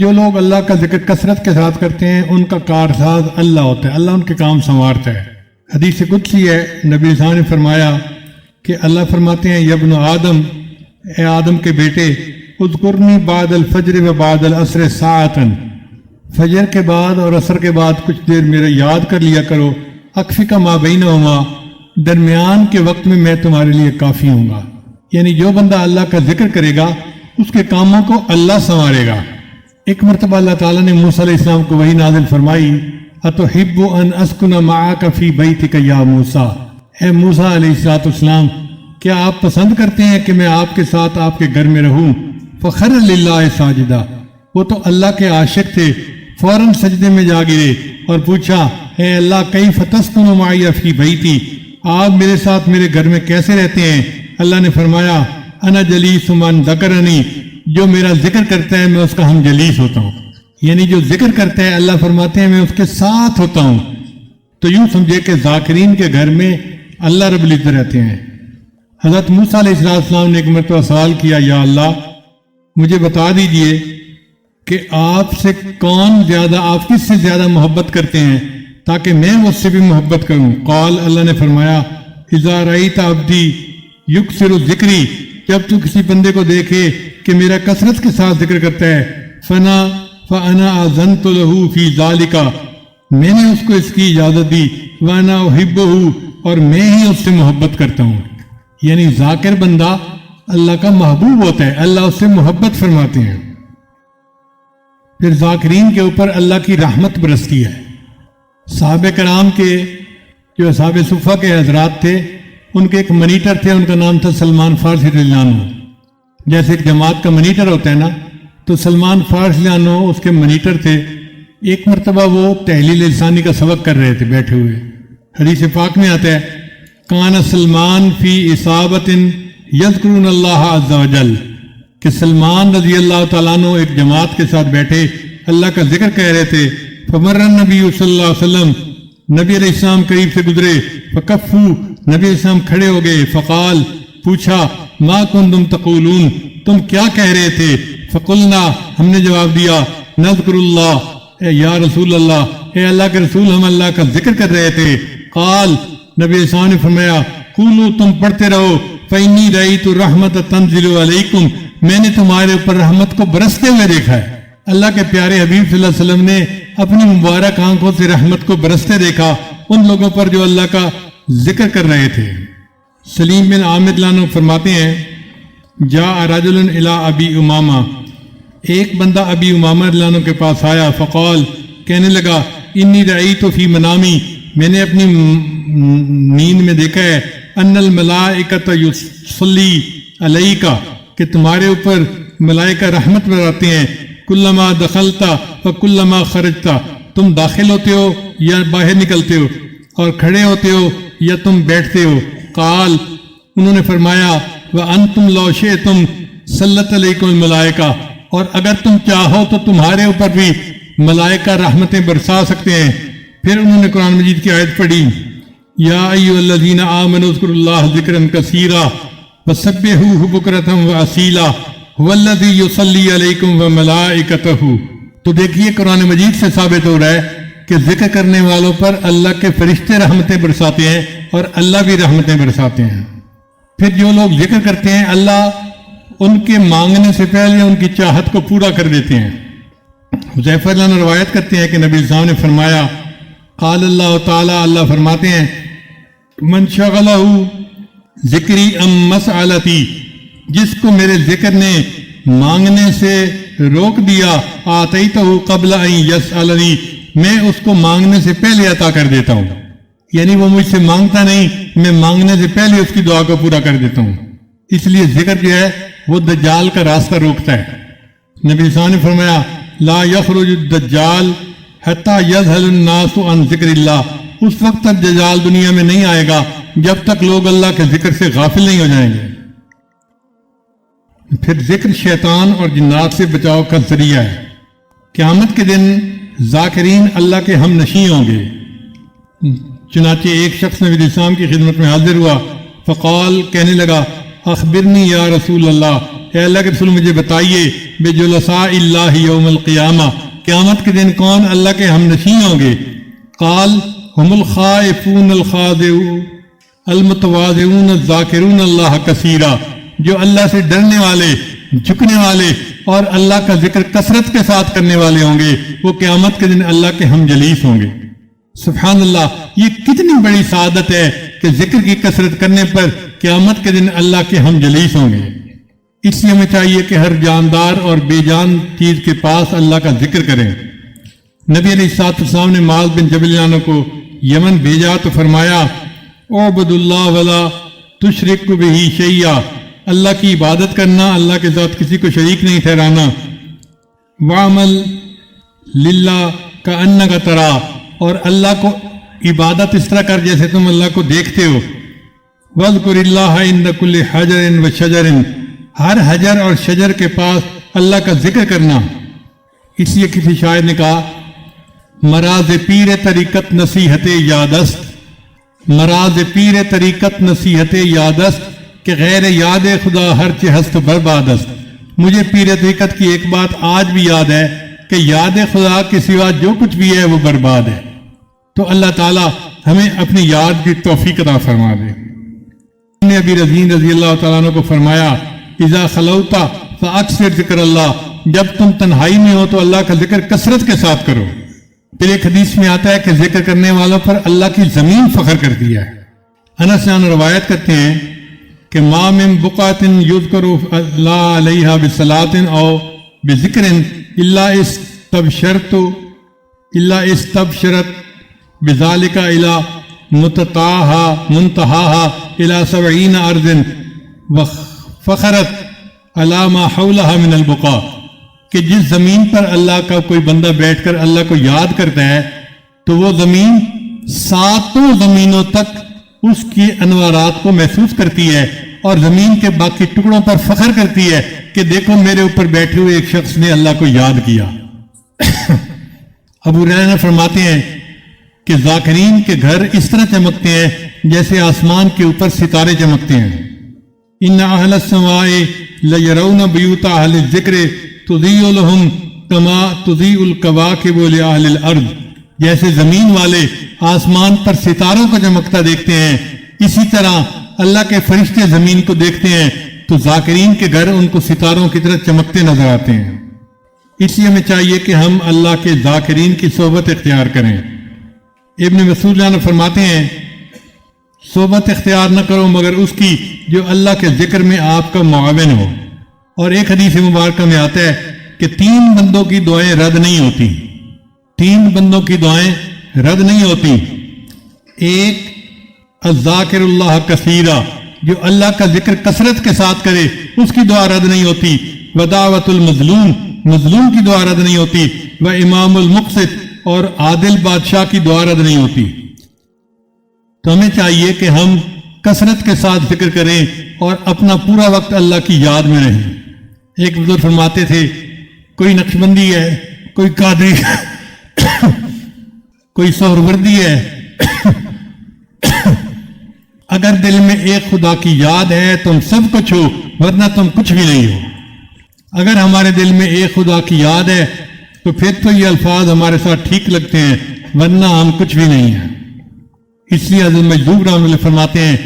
جو لوگ اللہ کا ذکر کثرت کے ساتھ کرتے ہیں ان کا کارساز اللہ ہوتا ہے، اللہ ان کے کام سنوارتا ہے۔ حدیث قدسی ہے، نبی صلی اللہ علیہ وسلم نے فرمایا کہ اللہ فرماتے ہیں یا ابن آدم، اے آدم کے بیٹے، اذکرنی بعد الفجر و بعد العصر ساعتن، فجر کے بعد اور عصر کے بعد کچھ دیر میرا یاد کر لیا کرو، اکفک ما بینہما، درمیان کے وقت میں تمہارے لیے کافی ہوں گا۔ یعنی جو بندہ اللہ کا ذکر کرے گا اس کے کاموں کو اللہ سنوارے گا۔ ایک مرتبہ اللہ تعالیٰ نے موسیٰ علیہ السلام کو وحی نازل فرمائی، اتحب ان اسکن معک فی بیتک یا موسیٰ، اے موسیٰ علیہ السلام، کیا آپ پسند کرتے ہیں کہ میں آپ کے ساتھ آپ کے گھر میں رہوں؟ فخر للہ ساجدہ، وہ تو اللہ کے عاشق تھے، فوراً سجدے میں جا گرے اور پوچھا، اے اللہ کیف تسکن معی فی بیتی، آپ میرے ساتھ میرے گھر میں کیسے رہتے ہیں؟ اللہ نے فرمایا، انا جلیس من ذکرنی، جو میرا ذکر کرتا ہے میں اس کا ہم جلیس ہوتا ہوں۔ یعنی جو ذکر کرتا ہے اللہ فرماتے ہیں میں اس کے ساتھ ہوتا ہوں۔ تو یوں سمجھے کہ ذاکرین کے گھر میں اللہ رب العزت رہتے ہیں۔ حضرت موسیٰ علیہ السلام نے ایک مرتبہ سوال کیا، یا اللہ مجھے بتا دیجئے کہ آپ سے کون زیادہ، آپ کس سے زیادہ محبت کرتے ہیں تاکہ میں اس سے بھی محبت کروں۔ قال، اللہ نے فرمایا، اذا رأیت عبدی یکثر ذکری، جب تو کسی بندے کو دیکھے کہ میرا کثرت کے ساتھ ذکر کرتا ہے، فانا اذنت له فی ذالک، میں نے اس کو اس کی اجازت دی، وانا احبہ، اور میں ہی اس سے محبت کرتا ہوں۔ یعنی ذاکر بندہ اللہ کا محبوب ہوتا ہے، اللہ اس سے محبت فرماتے ہیں۔ پھر ذاکرین کے اوپر اللہ کی رحمت برستی ہے۔ صحابہ کرام کے جو اصحاب صفہ کے حضرات تھے، ان کے ایک منیٹر تھے، ان کا نام تھا سلمان فارسی رضی اللہ عنہ۔ جیسے ایک جماعت کا منیٹر ہوتا ہے نا، تو سلمان فارسی رضی اللہ عنہ اس کے منیٹر تھے۔ ایک مرتبہ وہ تحلیل لسانی کا سبق کر رہے تھے بیٹھے ہوئے۔ حدیث پاک میں آتا ہے، کان سلمان فی اصابت یذکرون اللہ عز وجل، کہ سلمان رضی اللہ تعالیٰ عنہ ایک جماعت کے ساتھ بیٹھے اللہ کا ذکر کہہ رہے تھے۔ فمر النبی صلی اللہ علیہ وسلم، نبی علیہ السلام قریب سے گزرے، فکفو، نبی علیہ السلام کھڑے ہو گئے، فقال، پوچھا، ما کنتم تقولون، تم کیا کہہ رہے تھے؟ فقلنا، ہم نے جواب دیا، نذکر اللہ، اے یا رسول اللہ، اے اللہ کے رسول، ہم اللہ کا ذکر کر رہے تھے۔ قال، نبی علیہ السلام نے فرمایا، قولوا، تم پڑھتے رہو، فإنی رأیت الرحمت تنزل علیکم، میں نے تمہارے اوپر رحمت کو برستے ہوئے دیکھا ہے۔ اللہ کے پیارے حبیب صلی اللہ علیہ وسلم نے اپنی مبارک آنکھوں سے رحمت کو برستے دیکھا ان لوگوں پر جو اللہ کا ذکر کر رہے تھے۔ سلیم بن عامر لانو فرماتے ہیں، جاء رجل الی ابی امامہ، ایک بندہ ابی امامہ لانو کے پاس آیا، فقال، کہنے لگا، انی رأیت فی منامی، میں نے اپنی نیند میں دیکھا ہے، ان الملائکۃ یصلی علیک، کہ تمہارے اوپر ملائکہ رحمت برساتے ہیں، کلما دخلتا فکلما خرجتا، تم داخل ہوتے ہو یا باہر نکلتے ہو، اور کھڑے ہوتے ہو یا تم بیٹھتے ہو۔ قال، انہوں نے فرمایا، وانتم لو شئتم سلط علیکم الملائکہ، اور اگر تم چاہو تو تمہارے اوپر بھی ملائکہ رحمتیں برسا سکتے ہیں۔ پھر انہوں نے قرآن مجید کی آیت پڑھی، یا ایھا الذین آمنوا اذکروا اللہ ذکرا کثیرا وسبحوہ بکرۃ واصیلا ھو الذی یصلی علیکم وملائکتہ۔ تو دیکھیے قرآن مجید سے ثابت ہو رہا ہے کہ ذکر کرنے والوں پر اللہ کے فرشتے رحمتیں برساتے ہیں اور اللہ بھی رحمتیں برساتے ہیں۔ پھر جو لوگ ذکر کرتے ہیں اللہ ان کے مانگنے سے پہلے ان کی چاہت کو پورا کر دیتے ہیں۔ حذیفہ رضی اللہ عنہ روایت کرتے ہیں کہ نبی صلی اللہ علیہ وسلم نے فرمایا، قال اللہ تعالیٰ، اللہ فرماتے ہیں، من شغلہ ذکری ام مسألتی، جس کو میرے ذکر نے مانگنے سے روک دیا، آتیتہ قبل ان یسألنی، میں اس کو مانگنے سے پہلے عطا کر دیتا ہوں۔ یعنی وہ مجھ سے مانگتا نہیں، میں مانگنے سے پہلے اس کی دعا کو پورا کر دیتا ہوں۔ اس لیے ذکر جو ہے وہ دجال کا راستہ روکتا ہے۔ نبی صلی اللہ علیہ وسلم نے فرمایا، لا یخرج الدجال حتی یذہل الناس عن ذکر اللہ، اس وقت تک دجال دنیا میں نہیں آئے گا جب تک لوگ اللہ کے ذکر سے غافل نہیں ہو جائیں گے۔ پھر ذکر شیطان اور جنات سے بچاؤ کا ذریعہ ہے۔ قیامت کے دن ذاکرین اللہ کے ہم نشیں ہوں گے۔ چنانچہ ایک شخص نبی السلام کی خدمت میں حاضر ہوا، فقال، کہنے لگا، اخبرنی یا رسول اللہ، اے اللہ کے رسول مجھے بتائیے بجلساء اللہ یوم القیامہ قیامت کے دن کون اللہ کے ہم نشین ہوں گے؟ قال هم الخائفون الخاضعون المتواضعون الذاکرون اللہ کثیرا، جو اللہ سے ڈرنے والے، جھکنے والے اور اللہ کا ذکر کثرت کے ساتھ کرنے والے ہوں گے، وہ قیامت کے دن اللہ کے ہم جلیس ہوں گے۔ سبحان اللہ، یہ کتنی بڑی سعادت ہے کہ ذکر کی کثرت کرنے پر قیامت کے دن اللہ کے ہم جلیس ہوں گے۔ اس لیے ہمیں چاہیے کہ ہر جاندار اور بے جان چیز کے پاس اللہ کا ذکر کریں۔ نبی علیہ السلام نے معاذ بن جبل عنہ کو یمن بھیجا تو فرمایا اعبد اللہ ولا تشرک بہ شیئا، اللہ کی عبادت کرنا، اللہ کے ساتھ کسی کو شریک نہیں ٹھہرانا۔ وعمل للہ کأنک ترا، اور اللہ کو عبادت اس طرح کر جیسے تم اللہ کو دیکھتے ہو۔ واذکر اللہ عند کل حجر وشجر، ہر حجر اور شجر کے پاس اللہ کا ذکر کرنا۔ اس لیے کسی شاعر نے کہا مراز پیر طریقت نصیحت یادست، مراز پیر طریقت نصیحت یادست کہ غیر یاد خدا ہر چہ ہست بربادست۔ مجھے پیر طریقت کی ایک بات آج بھی یاد ہے کہ یاد خدا کے سوا جو کچھ بھی ہے وہ برباد ہے۔ تو اللہ تعالیٰ ہمیں اپنی یاد کی توفیق عطا فرما دے۔ نے ابی رضین رضی اللہ تعالیٰ عنہ کو فرمایا اذا خلوتا فاکثر ذکر اللہ، جب تم تنہائی میں ہو تو اللہ کا ذکر کثرت کے ساتھ کرو۔ پھر ایک حدیث میں آتا ہے کہ ذکر کرنے والوں پر اللہ کی زمین فخر کرتی ہے۔ انس جان روایت کرتے ہیں کہ ما من بقعۃ یذکر اللہ علیہا بصلاۃ او بذکر الا استبشرت بذالک الی منتہاها الی 70 ارض وفخرت علی ما حولها من البقاع، کہ جس زمین پر اللہ کا کوئی بندہ بیٹھ کر اللہ کو یاد کرتا ہے تو وہ زمین 7 زمینوں تک اس کی انوارات کو محسوس کرتی ہے اور زمین کے باقی ٹکڑوں پر فخر کرتی ہے کہ دیکھو میرے اوپر بیٹھے ہوئے ایک شخص نے اللہ کو یاد کیا۔ ابو ہریرہ فرماتے ہیں کہ ذاکرین کے گھر اس طرح چمکتے ہیں جیسے آسمان کے اوپر ستارے چمکتے ہیں۔ ان اہل السماء لیرون بیوت اہل الذکر تضیء لهم کما تضیء الکواکب لاہل الارض، جیسے زمین والے آسمان پر ستاروں کو چمکتا دیکھتے ہیں، اسی طرح اللہ کے فرشتے زمین کو دیکھتے ہیں تو ذاکرین کے گھر ان کو ستاروں کی طرح چمکتے نظر آتے ہیں۔ اس لیے ہمیں چاہیے کہ ہم اللہ کے ذاکرین کی صحبت اختیار کریں۔ ابن مسعود نے فرماتے ہیں صحبت اختیار نہ کرو مگر اس کی جو اللہ کے ذکر میں آپ کا معاون ہو۔ اور ایک حدیث مبارکہ میں آتا ہے کہ 3 بندوں کی دعائیں رد نہیں ہوتی، 3 بندوں کی دعائیں رد نہیں ہوتی۔ ایک الذاکر اللہ کثیرا، جو اللہ کا ذکر کثرت کے ساتھ کرے اس کی دعا رد نہیں ہوتی۔ ودعوت المظلوم، مظلوم کی دعا رد نہیں ہوتی۔ وامام المقسط، اور عادل بادشاہ کی دعا رد نہیں ہوتی۔ تو ہمیں چاہیے کہ ہم کثرت کے ساتھ ذکر کریں اور اپنا پورا وقت اللہ کی یاد میں رہیں۔ ایک بزرگ فرماتے تھے کوئی نقشبندی ہے، کوئی قادری ہے، کوئی سہروردی ہے، اگر دل میں ایک خدا کی یاد ہے تم سب کچھ ہو ورنہ تم کچھ بھی نہیں ہو۔ اگر ہمارے دل میں ایک خدا کی یاد ہے تو پھر تو یہ الفاظ ہمارے ساتھ ٹھیک لگتے ہیں ورنہ ہم کچھ بھی نہیں ہیں۔ اس لیے حضرت مجذوب رحمۃ اللہ فرماتے ہیں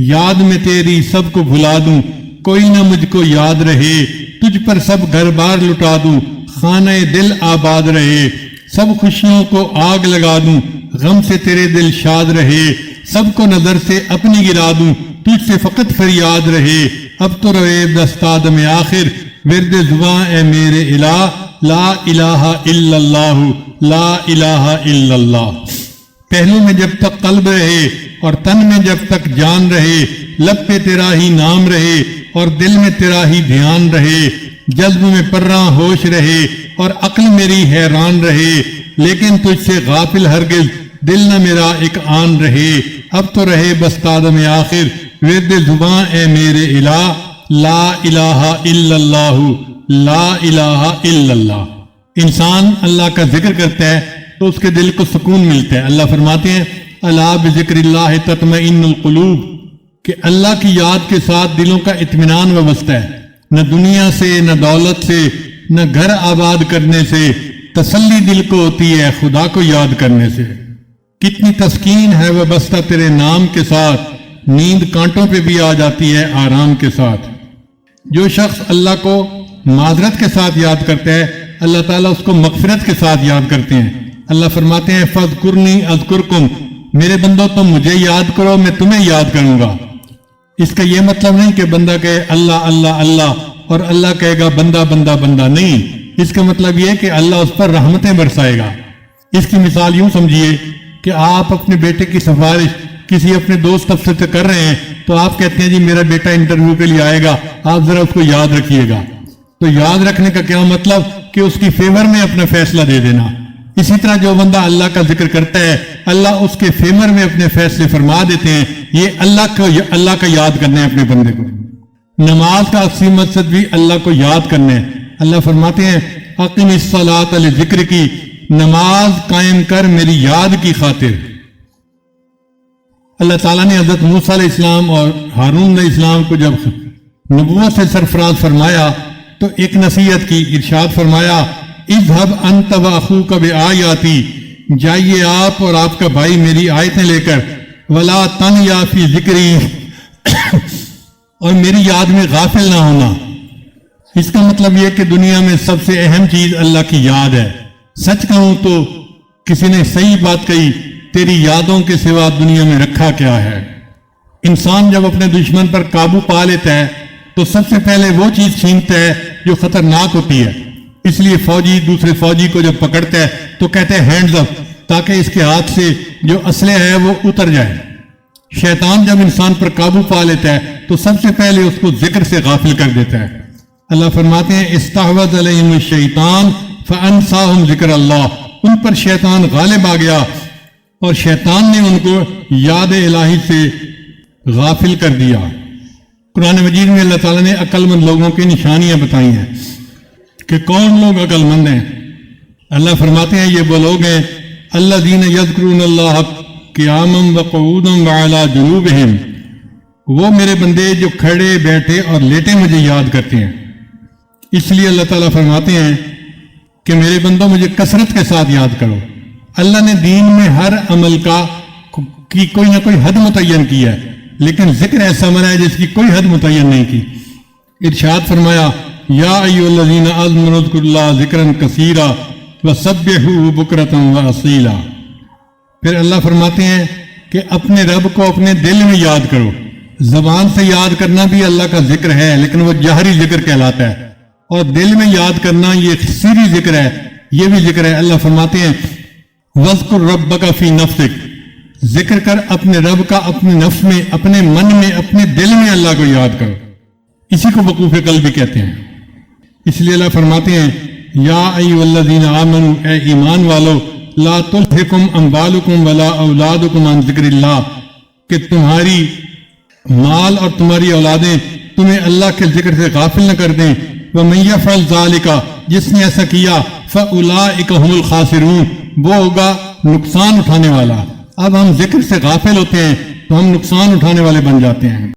یاد میں تیری سب کو بھلا دوں، کوئی نہ مجھ کو یاد رہے، تجھ پر سب گھر بار لٹا دوں، خانہ دل آباد رہے، سب خوشیوں کو آگ لگا دوں، غم سے تیرے دل شاد رہے، سب کو نظر سے اپنی گرا دوں، تجھ سے فقط فریاد رہے، اب تو روے دستاد میں آخر، ورد زباں اے میرے الہ، لا الہ الا اللہ، لا الہ الا اللہ۔ پہلو میں جب تک قلب رہے اور تن میں جب تک جان رہے، لب پہ تیرا ہی نام رہے اور دل میں تیرا ہی دھیان رہے، جذب میں پرراں ہوش رہے اور عقل میری حیران رہے، لیکن تجھ سے غافل ہرگز دل نہ میرا ایک آن رہے، اب تو رہے بستاد میں آخر، ورد زباں اے میرے الہ، لا الہ الا اللہ، لا الہ الا اللہ۔ انسان اللہ کا ذکر کرتا ہے تو اس کے دل کو سکون ملتا ہے۔ اللہ فرماتے ہیں الا بذکر اللہ تطمئن القلوب، کہ اللہ کی یاد کے ساتھ دلوں کا اطمینان وابستہ ہے۔ نہ دنیا سے، نہ دولت سے، نہ گھر آباد کرنے سے، تسلی دل کو ہوتی ہے خدا کو یاد کرنے سے۔ کتنی تسکین ہے وہ بستہ تیرے نام کے ساتھ، نیند کانٹوں پہ بھی آ جاتی ہے آرام کے ساتھ۔ جو شخص اللہ کو معذرت کے ساتھ یاد کرتا ہے، اللہ تعالیٰ اس کو مغفرت کے ساتھ یاد کرتے ہیں۔ اللہ فرماتے ہیں فَاذْكُرْنِي أَذْكُرْكُمْ، میرے بندوں تم مجھے یاد کرو میں تمہیں یاد کروں گا۔ اس کا یہ مطلب نہیں کہ بندہ کہے اللہ اللہ اللہ اور اللہ کہے گا بندہ بندہ بندہ، نہیں۔ اس کا مطلب یہ ہے کہ اللہ اس پر رحمتیں برسائے گا۔ اس کی مثال یوں سمجھیے کہ آپ اپنے بیٹے کی سفارش کسی اپنے دوست افسر سے کر رہے ہیں، تو آپ کہتے ہیں جی میرا بیٹا انٹرویو کے لیے آئے گا، آپ ذرا اس کو یاد رکھیے گا۔ تو یاد رکھنے کا کیا مطلب کہ اس کی فیور میں اپنا فیصلہ دے دینا۔ اسی طرح جو بندہ اللہ کا ذکر کرتا ہے، اللہ اس کے فیور میں اپنے فیصلے فرما دیتے ہیں۔ یہ اللہ کا یاد کرنا ہے اپنے بندے کو۔ نماز کا اصلی مقصد بھی اللہ کو یاد کرنا ہے۔ اللہ فرماتے ہیں اقم الصلاۃ لذکر کی، نماز قائم کر میری یاد کی خاطر۔ اللہ تعالیٰ نے حضرت موسیٰ علیہ السلام اور ہارون علیہ السلام کو جب نبوت سے سرفراز فرمایا تو ایک نصیحت کی، ارشاد فرمایا اذهب انت واخوک بآیاتی، جائیے آپ اور آپ کا بھائی میری آیتیں لے کر، ولا تنیا فی ذکری، اور میری یاد میں غافل نہ ہونا۔ اس کا مطلب یہ کہ دنیا میں سب سے اہم چیز اللہ کی یاد ہے۔ سچ کہوں تو کسی نے صحیح بات کہی، تیری یادوں کے سوا دنیا میں رکھا کیا ہے۔ انسان جب اپنے دشمن پر قابو پا لیتا ہے تو سب سے پہلے وہ چیز چھینتا ہے جو خطرناک ہوتی ہے۔ اس لیے فوجی دوسرے فوجی کو جب پکڑتا ہے تو کہتے ہیں ہینڈز اپ، تاکہ اس کے ہاتھ سے جو اسلحہ ہے وہ اتر جائے۔ شیطان جب انسان پر قابو پا لیتا ہے تو سب سے پہلے اس کو ذکر سے غافل کر دیتا ہے۔ اللہ فرماتے ہیں استحوذ علیہم الشیطان فانساہم ذکر اللہ، ان پر شیطان غالب آ گیا اور شیطان نے ان کو یاد الہی سے غافل کر دیا۔ قرآن مجید میں اللہ تعالیٰ نے عقل مند لوگوں کی نشانیاں بتائی ہیں کہ کون لوگ عقل مند ہیں۔ اللہ فرماتے ہیں یہ وہ لوگ ہیں الذین یذکرون اللہ قیاما وقعودا وعلی جنوبہم، وہ میرے بندے جو کھڑے بیٹھے اور لیٹے مجھے یاد کرتے ہیں۔ اس لیے اللہ تعالیٰ فرماتے ہیں کہ میرے بندوں مجھے کثرت کے ساتھ یاد کرو۔ اللہ نے دین میں ہر عمل کی کوئی نہ کوئی حد متعین کی ہے، لیکن ذکر ایسا عمل ہے جس کی کوئی حد متعین نہیں کی۔ ارشاد فرمایا یا ایھا الذین آمنوا اذکروا اللہ ذکرا کثیرا وسبحوہ بکرۃ واصیلا۔ پھر اللہ فرماتے ہیں کہ اپنے رب کو اپنے دل میں یاد کرو۔ زبان سے یاد کرنا بھی اللہ کا ذکر ہے، لیکن وہ جہری ذکر کہلاتا ہے، اور دل میں یاد کرنا یہ سری ذکر ہے، یہ بھی ذکر ہے۔ اللہ فرماتے ہیں وَاذْكُرْ رَبَّكَ فِي نَفْسِكَ، ذکر کر اپنے رب کا اپنے نفس میں، اپنے من میں، اپنے دل میں اللہ کو یاد کرو۔ اسی کو وقوف قلب بھی کہتے ہیں۔ اس لیے اللہ فرماتے ہیں یا ایھا الذین آمنوا، اے ایمان والو، لا تلہکم اموالکم ولا اولادکم عن ذکر اللہ، کہ تمہاری مال اور تمہاری اولادیں تمہیں اللہ کے ذکر سے غافل نہ کر دیں۔ وَمَن يَفْعَلْ ذَلِكَ، جس نے ایسا کیا، فَأُولَٰئِكَ هُمُ الْخَاسِرُونَ، وہ ہوگا نقصان اٹھانے والا۔ اب ہم ذکر سے غافل ہوتے ہیں تو ہم نقصان اٹھانے والے بن جاتے ہیں۔